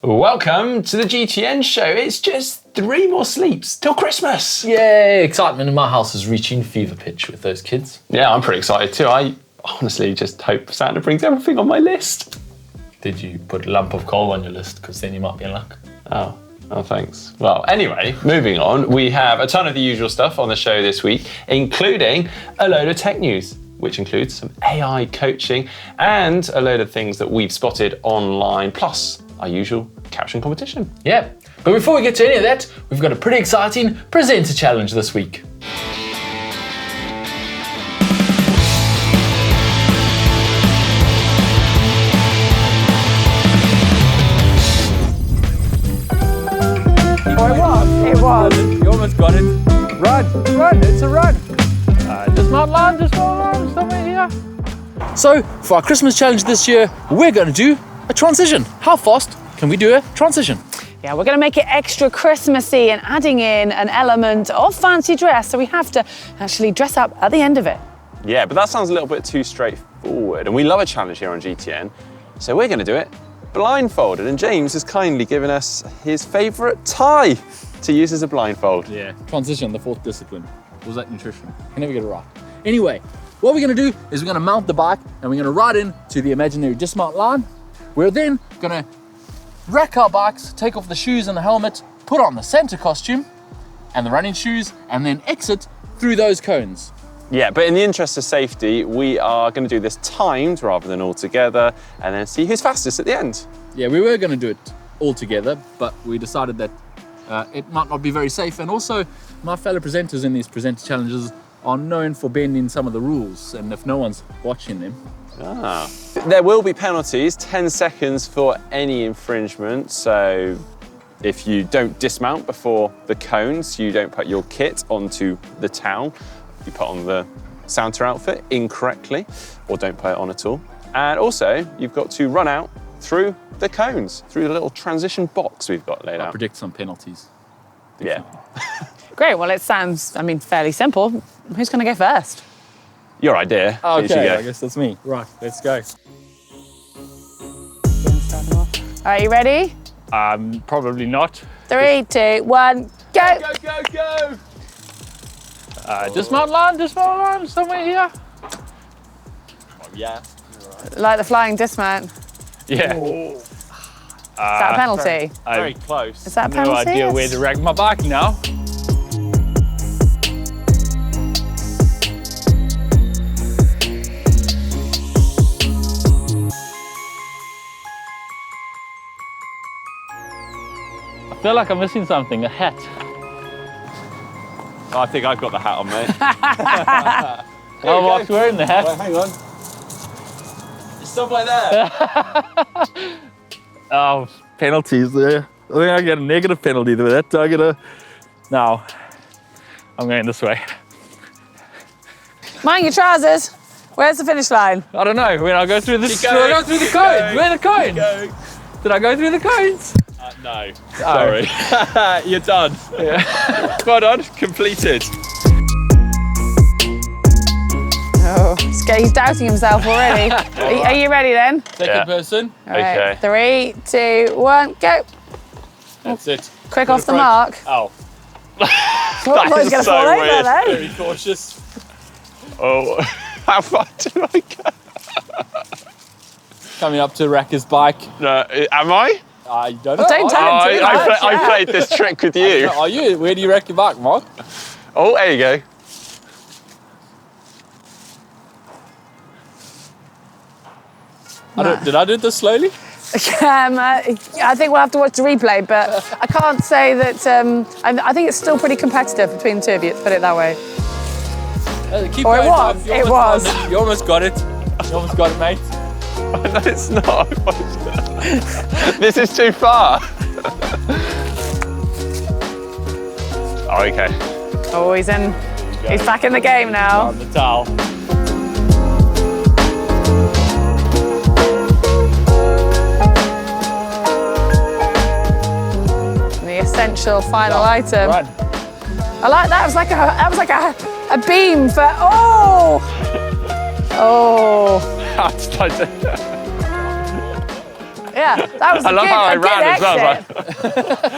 Welcome to the GTN show. It's just 3 more sleeps till Christmas. Yay! Excitement in my house is reaching fever pitch with those kids. Yeah, I'm pretty excited too. I honestly just hope Santa brings everything on my list. Did you put a lump of coal on your list? Because then you might be in luck. Oh, thanks. Well, anyway, moving on. We have a ton of the usual stuff on the show this week, including a load of tech news, which includes some AI coaching and a load of things that we've spotted online, plus our usual caption competition. Yeah, but before we get to any of that, we've got a pretty exciting presenter challenge this week. It was. You almost got it. Run, it's a run. Dismount line, somewhere here. So, for our Christmas challenge this year, we're going to do a transition. How fast can we do a transition? Yeah, we're going to make it extra Christmassy and adding in an element of fancy dress, so we have to actually dress up at the end of it. Yeah, but that sounds a little bit too straightforward, and we love a challenge here on GTN, so we're going to do it blindfolded, and James has kindly given us his favourite tie to use as a blindfold. Yeah, transition, the 4th discipline. Was that nutrition? Can never get it right. Anyway, what we're going to do is we're going to mount the bike and we're going to ride in to the imaginary dismount line. We're then going to rack our bikes, take off the shoes and the helmet, put on the Santa costume and the running shoes, and then exit through those cones. Yeah, but in the interest of safety, we are going to do this timed rather than all together, and then see who's fastest at the end. Yeah, we were going to do it all together, but we decided that it might not be very safe. And also, my fellow presenters in these presenter challenges are known for bending some of the rules, and if no one's watching them. There will be penalties, 10 seconds for any infringement. So if you don't dismount before the cones, you don't put your kit onto the towel, you put on the Santa outfit incorrectly, or don't put it on at all. And also, you've got to run out through the cones, through the little transition box we've got laid out. Predict some penalties. Yeah. Great, well, it sounds, fairly simple. Who's going to go first? Your idea. Here you Okay, go. I guess that's me. Right, let's go. All right, you ready? Probably not. 3, 2, 1, go! Go! Dismount line, somewhere here. Yeah. Like the flying dismount. Yeah. Is that a penalty? Very close. Is that a No penalty? idea where to rack my bike now. I feel like I'm missing something, a hat. I think I've got the hat on, mate. Oh, Mark's wearing the hat. Wait, hang on. It's somewhere there. Oh, penalties there. I think I get a negative penalty with that. I get a... No, I'm going this way. Mind your trousers. Where's the finish line? I don't know, when I go through this... Keep Do I going, go through the keep cones? going, Where are the cones? Go. Did I go through the cones? No. Sorry. You're done. Yeah. Well done. Completed. Oh, he's doubting himself already. Are you ready then? Second person. All right, Okay. 3, 2, 1, go. That's it. Quick Good off the approach. mark. Oh, Oh, he's is going to so fall over weird. then. very cautious. Oh, how far do I go? Coming up to rack his bike. No, am I? I don't know. Don't tell him too much. I played this trick with you. Are you? Where do you rack your bike, Mark? Oh, there you go. Did I do this slowly? I think we'll have to watch the replay, but I can't say that. I think it's still pretty competitive between the two of you, to put it that way. Keep Oh, it going, was, Bob. You it almost was. got it. You almost got it. You almost got it, mate. No, it's not. This is too far. Oh, okay. Oh, he's in. He's back in the game now. On the towel. The essential final item. Run. I like that. That was like a beam for. Oh. Oh. I Yeah. That was I love how I a good ran as well. exit.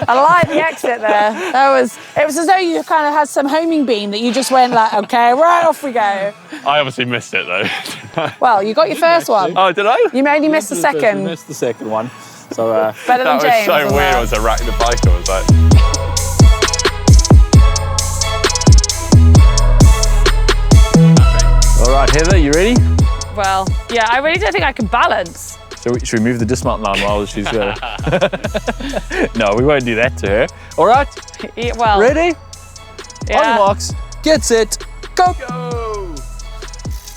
I like the exit there. It was as though you kind of had some homing beam that you just went like, okay, right, off we go. I obviously missed it though. Well, you got your first one. Oh, did I? You only missed the You second. missed the second one. So, Better than That was James. so wasn't weird. it? I was racking the bike. I was like, all right, Heather, you ready? Well, yeah, I really don't think I can balance. Should we move the dismount line while she's No, we won't do that to her. All right, Yeah, well, ready? On your yeah. marks, get set, go. go!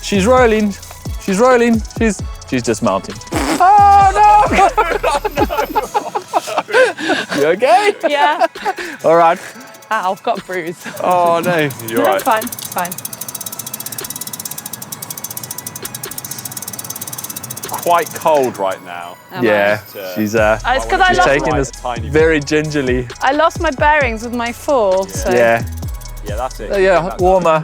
She's rolling. She's rolling. She's dismounting. Oh You okay? no! Yeah. All right. Ow, I've got a bruise. Oh no, you're No, right. it's fine. It's fine. Quite cold right now. Yeah, she's It's because I she's lost. taking Right, this a tiny very gingerly. I lost my bearings with my fall. So. Yeah. Yeah, that's it. Yeah, warmer.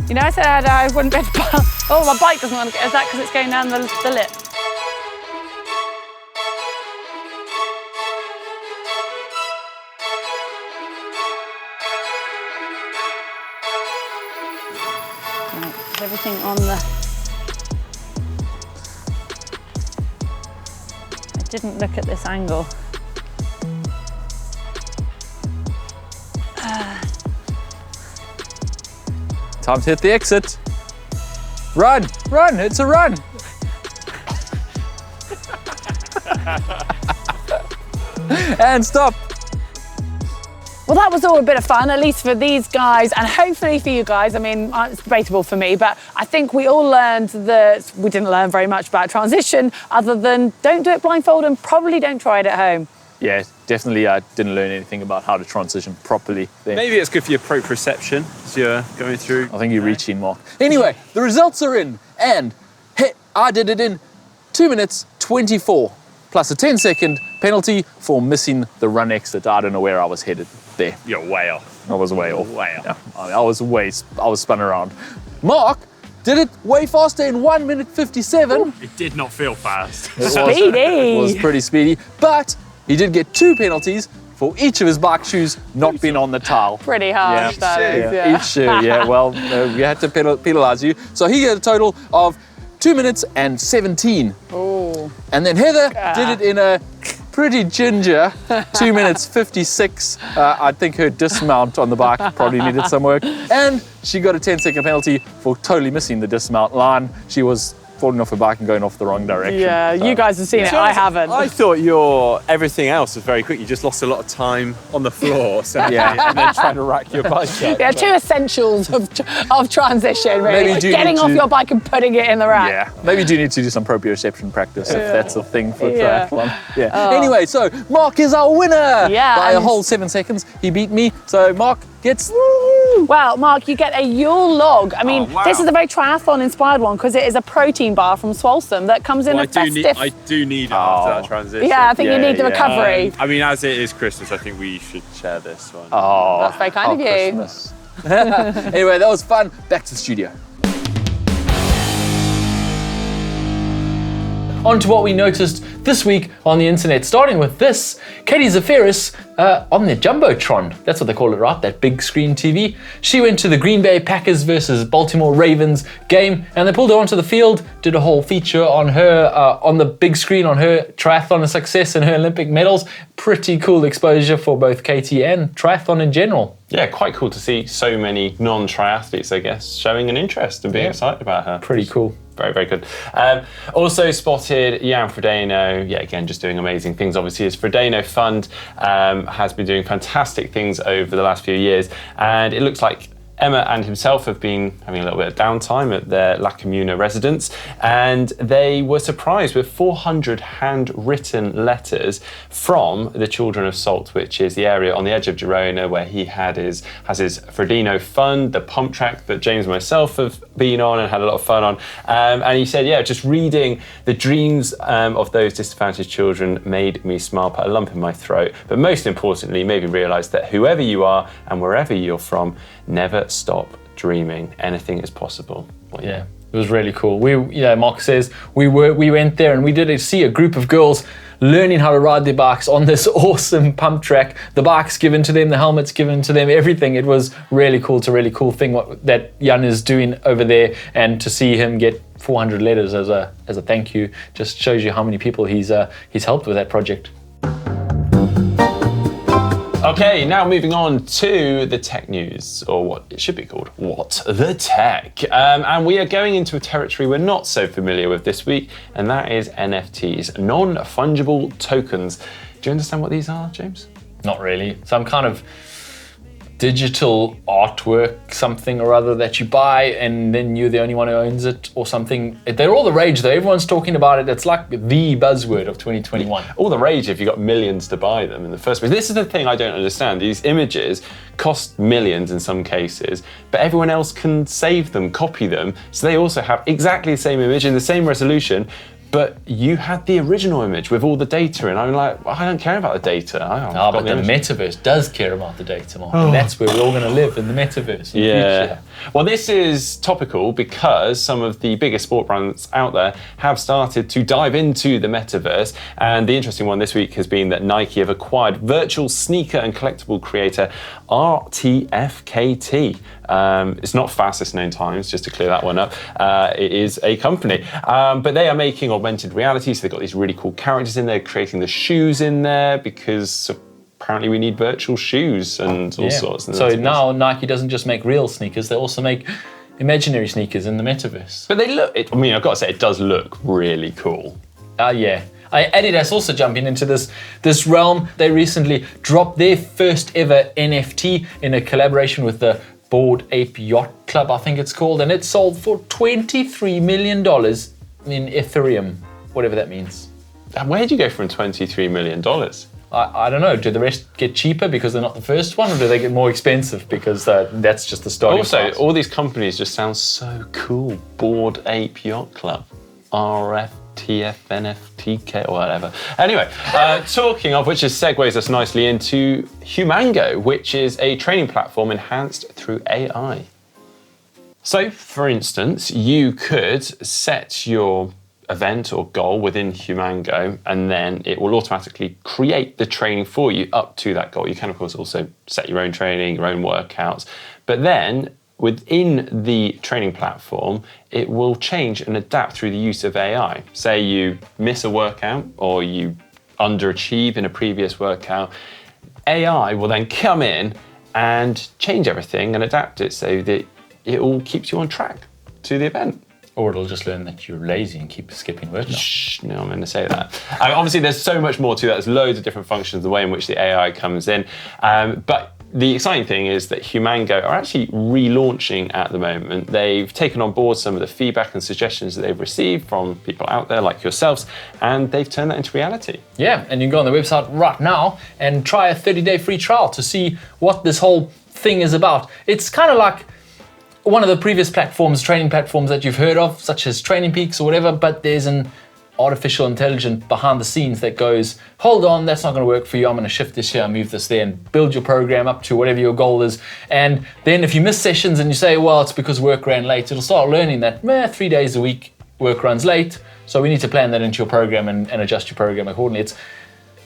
You know, I said I wouldn't be able to balance. Oh, my bike doesn't want to go. Is that because it's going down the lip? Right, is everything on the... I didn't look at this angle. Time to hit the exit. Run, run, it's a run. And stop. Well, that was all a bit of fun, at least for these guys, and hopefully for you guys. I mean, it's debatable for me, but I think we all learned that we didn't learn very much about transition other than don't do it blindfold and probably don't try it at home. Yeah, definitely I didn't learn anything about how to transition properly there. Maybe it's good for your proprioception as you're going through. I think you're reaching, Mark. Anyway, the results are in, and I did it in 2 minutes 24, plus a 10-second penalty for missing the run exit. I don't know where I was headed there. You're way off. I was way off. Way off. Yeah, I was spun around. Mark did it way faster in 1 minute 57. It did not feel fast. Speedy. It was pretty speedy, but he did get 2 penalties for each of his bike shoes not being on the tile. Pretty harsh, Yeah. that is. Yeah. Yeah. Each shoe, yeah. Well, we had to penalize you. So he got a total of 2 minutes and 17. Ooh. And then Heather did it in a pretty ginger 2 minutes 56. I think her dismount on the bike probably needed some work. And she got a 10-second penalty for totally missing the dismount line. She was falling off her bike and going off the wrong direction. Yeah, you guys have seen it. I haven't. I thought your everything else was very quick. You just lost a lot of time on the floor, Yeah. and then trying to rack your bike up. Yeah, two essentials of transition, Maybe really. you do Getting need off to- your bike and putting it in the rack. Yeah, maybe you do need to do some proprioception practice if that's a thing for Yeah. triathlon. Yeah. Anyway, so Mark is our winner Yeah, by a and- whole 7 seconds. He beat me, so Mark gets. Well, Mark, you get a Yule log. I mean, Oh, wow. this is a very triathlon-inspired one because it is a protein bar from Swalsam that comes in a festive. I do need it after that transition. Yeah, I think you Yeah, need the yeah. recovery. I mean, as it is Christmas, I think we should share this one. Oh, That's very kind of you. Christmas. Anyway, that was fun. Back to the studio. On to what we noticed this week on the internet, starting with this. Katie Zaferis on the Jumbotron. That's what they call it, right? That big screen TV. She went to the Green Bay Packers versus Baltimore Ravens game, and they pulled her onto the field, did a whole feature on her, on the big screen, on her triathlon success and her Olympic medals. Pretty cool exposure for both Katie and triathlon in general. Yeah, quite cool to see so many non-triathletes, I guess, showing an interest and being excited about her. Pretty cool. Very, very good. Also spotted Jan Frodeno, yeah, again, just doing amazing things. Obviously, his Frodeno Fund has been doing fantastic things over the last few years, and it looks like Emma and himself have been having a little bit of downtime at their La Comuna residence, and they were surprised with 400 handwritten letters from the Children of Salt, which is the area on the edge of Girona where he has his Frodeno Fund, the pump track that James and myself have been on and had a lot of fun on. And he said, yeah, just reading the dreams of those disadvantaged children made me smile, put a lump in my throat, but most importantly, made me realise that whoever you are and wherever you're from, never stop dreaming. Anything is possible. Well, Yeah. It was really cool. Mark says we went there and we did see a group of girls learning how to ride their bikes on this awesome pump track. The bikes given to them, the helmets given to them, everything. It was really cool. It's a really cool thing that Jan is doing over there, and to see him get 400 letters as a thank you just shows you how many people he's helped with that project. Okay, now moving on to the tech news, or what it should be called, What the Tech. And we are going into a territory we're not so familiar with this week, and that is NFTs, non-fungible tokens. Do you understand what these are, James? Not really. Some kind of digital artwork, something or other that you buy and then you're the only one who owns it or something. They're all the rage though. Everyone's talking about it. It's like the buzzword of 2021. All the rage if you got millions to buy them in the first place. This is the thing I don't understand. These images cost millions in some cases, but everyone else can save them, copy them, so they also have exactly the same image in the same resolution. But you had the original image with all the data, and I'm like, well, I don't care about the data. But the metaverse does care about the data, Mark. And that's where we're all going to live, in the metaverse in the future. Well, this is topical because some of the biggest sport brands out there have started to dive into the metaverse. And the interesting one this week has been that Nike have acquired virtual sneaker and collectible creator RTFKT. It's not fastest known times, just to clear that one up. It is a company. But they are making augmented reality, so they've got these really cool characters in there, creating the shoes in there, because apparently we need virtual shoes and all sorts. So now Nike doesn't just make real sneakers, they also make imaginary sneakers in the metaverse. But they look, I've got to say, it does look really cool. Adidas also jumping into this realm. They recently dropped their first ever NFT in a collaboration with the Bored Ape Yacht Club, I think it's called, and it sold for $23 million in Ethereum, whatever that means. Where'd you go from $23 million? I don't know. Do the rest get cheaper because they're not the first one, or do they get more expensive because that's just the starting price? Also, all these companies just sound so cool. Bored Ape Yacht Club, RFTFNFTK, or whatever. Anyway, talking of which, segues us nicely into Humango, which is a training platform enhanced through AI. So, for instance, you could set your event or goal within Humango, and then it will automatically create the training for you up to that goal. You can, of course, also set your own training, your own workouts, but then within the training platform, it will change and adapt through the use of AI. Say you miss a workout or you underachieve in a previous workout, AI will then come in and change everything and adapt it so that it all keeps you on track to the event. Or it'll just learn that you're lazy and keep skipping workouts. Shh, no, I'm going to say that. Obviously, there's so much more to that. There's loads of different functions, the way in which the AI comes in. But the exciting thing is that Humango are actually relaunching at the moment. They've taken on board some of the feedback and suggestions that they've received from people out there like yourselves, and they've turned that into reality. Yeah, and you can go on the website right now and try a 30-day free trial to see what this whole thing is about. It's kind of like one of the previous platforms, training platforms that you've heard of, such as Training Peaks or whatever, but there's an artificial intelligence behind the scenes that goes, hold on, that's not going to work for you. I'm going to shift this here, move this there, and build your program up to whatever your goal is. And then if you miss sessions and you say, well, it's because work ran late, it'll start learning that 3 days a week work runs late. So we need to plan that into your program and adjust your program accordingly.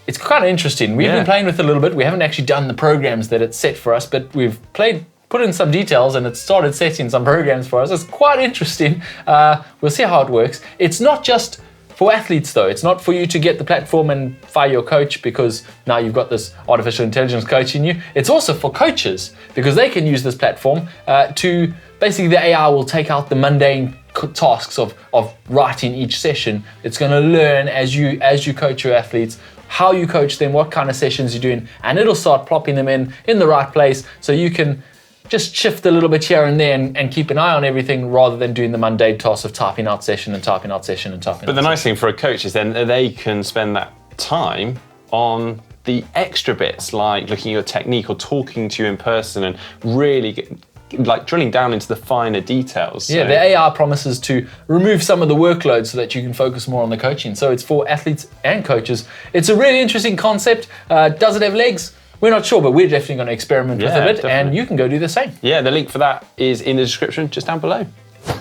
It's kind of interesting. We've been playing with it a little bit. We haven't actually done the programs that it's set for us, but we've put in some details and it started setting some programs for us. It's quite interesting. We'll see how it works. It's not just for athletes though. It's not for you to get the platform and fire your coach because now you've got this artificial intelligence coaching you. It's also for coaches because they can use this platform to basically the AI will take out the mundane tasks of writing each session. It's going to learn as you coach your athletes, how you coach them, what kind of sessions you're doing, and it'll start plopping them in the right place so you can just shift a little bit here and there and keep an eye on everything rather than doing the mundane task of typing out session and typing out session and typing out. But the nice thing for a coach is then they can spend that time on the extra bits, like looking at your technique or talking to you in person and really drilling down into the finer details. Yeah, the AI promises to remove some of the workload so that you can focus more on the coaching. So it's for athletes and coaches. It's a really interesting concept. Does it have legs? We're not sure, but we're definitely going to experiment with it a bit, and you can go do the same. Yeah, the link for that is in the description just down below.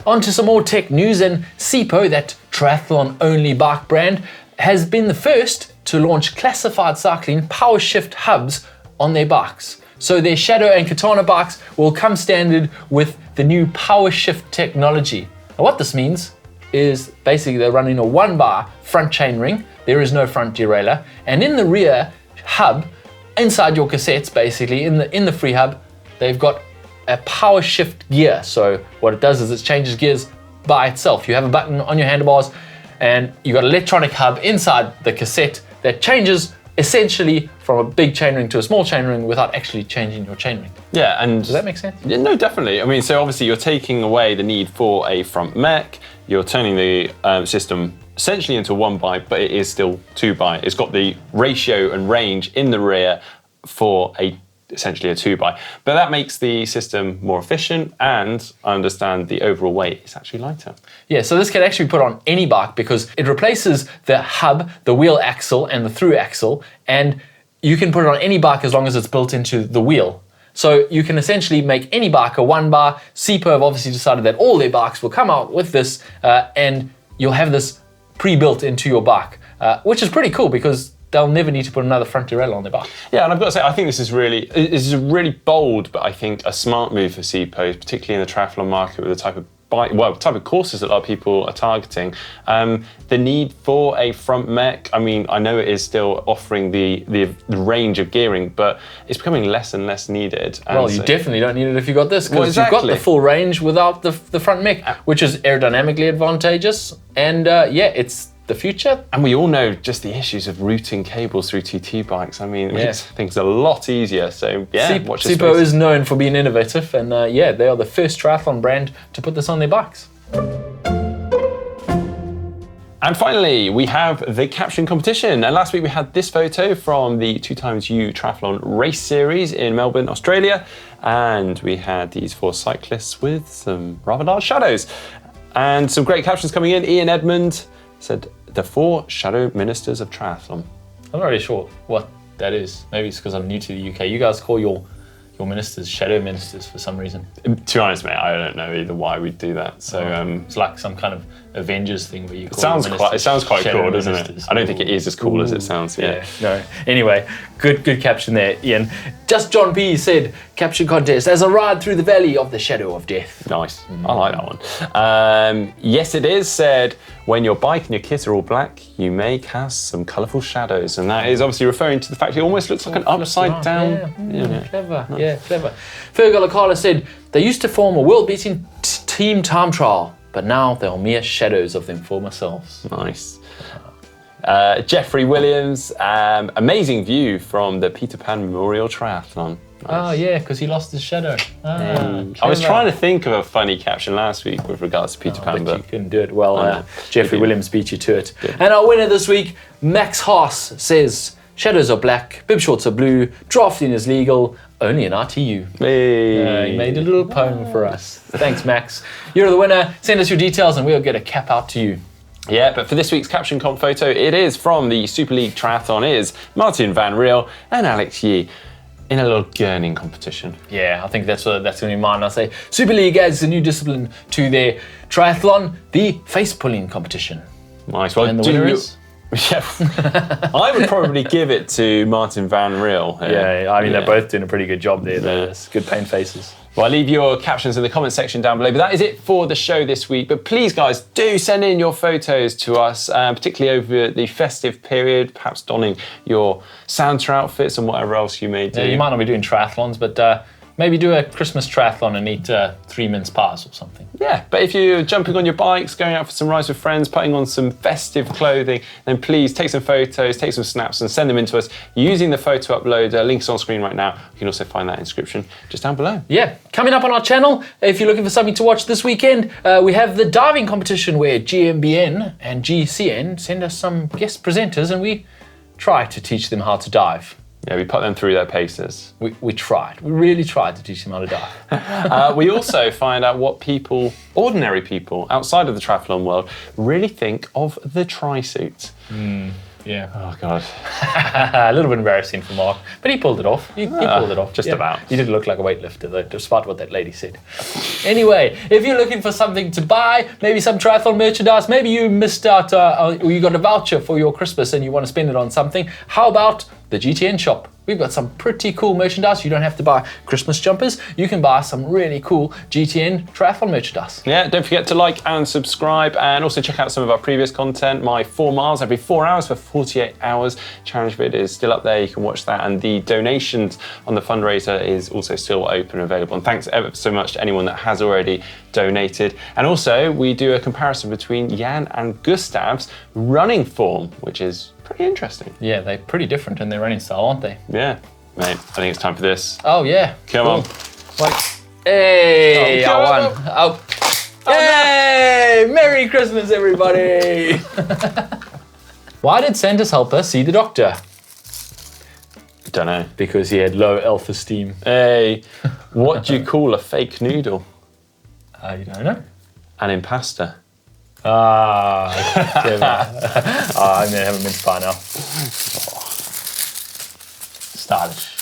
On to some more tech news, and CPO, that triathlon-only bike brand, has been the first to launch classified cycling power shift hubs on their bikes. So their Shadow and Katana bikes will come standard with the new power shift technology. Now what this means is basically they're running a 1-bar front chainring, there is no front derailleur, and in the rear hub, inside your cassettes basically, in the free hub, they've got a power shift gear. So what it does is it changes gears by itself. You have a button on your handlebars and you've got an electronic hub inside the cassette that changes essentially from a big chainring to a small chainring without actually changing your chainring. Yeah, and does that make sense? Yeah, no, definitely. I mean, so obviously you're taking away the need for a front mech, you're turning the system essentially into 1-by, but it is still 2-by. It's got the ratio and range in the rear for essentially a 2-by. But that makes the system more efficient, and I understand the overall weight is actually lighter. Yeah, so this can actually be put on any bike because it replaces the hub, the wheel axle, and the through axle, and you can put it on any bike as long as it's built into the wheel. So you can essentially make any bike a 1-bar. CPO have obviously decided that all their bikes will come out with this, and you'll have this pre-built into your bike, which is pretty cool because they'll never need to put another front derailleur on their bike. Yeah, and I've got to say, I think this is a really bold, but I think a smart move for CPO, particularly in the triathlon market with the type of type of courses that a lot of people are targeting. The need for a front mech, I mean, I know it is still offering the range of gearing, but it's becoming less and less needed. And well, you definitely don't need it if you've got this, because exactly. You've got the full range without the front mech, which is aerodynamically advantageous, and yeah, it's the future. And we all know just the issues of routing cables through TT bikes. I mean, it makes things a lot easier. So yeah, watch this CPO space. is known for being innovative, and yeah, they are the first triathlon brand to put this on their bikes. And finally, we have the Caption Competition. And last week we had this photo from the 2xU Triathlon Race Series in Melbourne, Australia. And we had these 4 cyclists with some rather large shadows. And some great captions coming in. Ian Edmund said, the 4 shadow ministers of triathlon. I'm not really sure what that is. Maybe it's because I'm new to the UK. You guys call your ministers shadow ministers for some reason. To be honest, mate, I don't know either why we'd do that. So it's like some kind of Avengers thing where you call it sounds quite cool, doesn't ministers. it? I don't think it is as cool as it sounds. Yeah. No. Anyway, good caption there, Ian. Just John P said, caption contest as a ride through the valley of the shadow of death. Nice. I like that one. Yes, it is said, when your bike and your kit are all black, you may cast some colourful shadows. And that is obviously referring to the fact it almost looks like an upside down. Yeah. Clever. Nice. Yeah, clever. Fergal Akala said, they used to form a world-beating team time trial, but now they're mere shadows of their former selves. Nice. Jeffrey Williams, amazing view from the Peter Pan Memorial Triathlon. Nice. Oh yeah, because he lost his shadow. I was trying to think of a funny caption last week with regards to Peter Pan, but you couldn't do it. Well, Jeffrey Williams beat you to it. Good. And our winner this week, Max Haas, says, shadows are black, bib shorts are blue, drafting is legal, only an RTU. Hey. He made a little poem for us. Thanks, Max. You're the winner. Send us your details and we'll get a cap out to you. Yeah, but for this week's Caption Comp photo, it is from the Super League Triathlon is Martin Van Riel and Alex Yee in a little gurning competition. Yeah, I think that's going to be mine. I'll say Super League adds a new discipline to their triathlon, the face pulling competition. Nice. Well, and the winner is? Yeah, I would probably give it to Martin Van Riel. Yeah, I mean, they're both doing a pretty good job there. There's good paint faces. Well, I'll leave your captions in the comment section down below. But that is it for the show this week. But please, guys, do send in your photos to us, particularly over the festive period, perhaps donning your Santa outfits and whatever else you may do. Yeah, you might not be doing triathlons, but maybe do a Christmas triathlon and eat 3 mince pies or something. Yeah, but if you're jumping on your bikes, going out for some rides with friends, putting on some festive clothing, then please take some photos, take some snaps and send them in to us using the photo uploader. Link's on screen right now. You can also find that inscription just down below. Yeah, coming up on our channel, if you're looking for something to watch this weekend, we have the diving competition where GMBN and GCN send us some guest presenters and we try to teach them how to dive. Yeah, we put them through their paces. We tried. We really tried to teach them how to dive. We also find out what people, ordinary people outside of the triathlon world, really think of the tri-suit. Yeah, Yeah. Oh, God. A little bit embarrassing for Mark, but he pulled it off. He pulled it off. Just about. He didn't look like a weightlifter, though, despite what that lady said. Anyway, if you're looking for something to buy, maybe some triathlon merchandise, maybe you missed out or you got a voucher for your Christmas and you want to spend it on something, how about the GTN shop? We've got some pretty cool merchandise. You don't have to buy Christmas jumpers. You can buy some really cool GTN triathlon merchandise. Yeah, don't forget to like and subscribe, and also check out some of our previous content. My 4 miles every 4 hours for 48 hours challenge vid is still up there. You can watch that, and the donations on the fundraiser is also still open and available. And thanks ever so much to anyone that has already donated. And also, we do a comparison between Jan and Gustav's running form, which is pretty interesting. Yeah, they're pretty different in their running style, aren't they? Yeah, mate, I think it's time for this. Oh, yeah. Come on. Like, hey, Oh, I won. Oh. Hey, Merry Christmas, everybody. Why did Santa's helper see the doctor? Don't know. Because he had low self-esteem. Hey, what do you call a fake noodle? You don't know? An impasta. Ah, damn it. I'm gonna have a mince pie now. Stylish.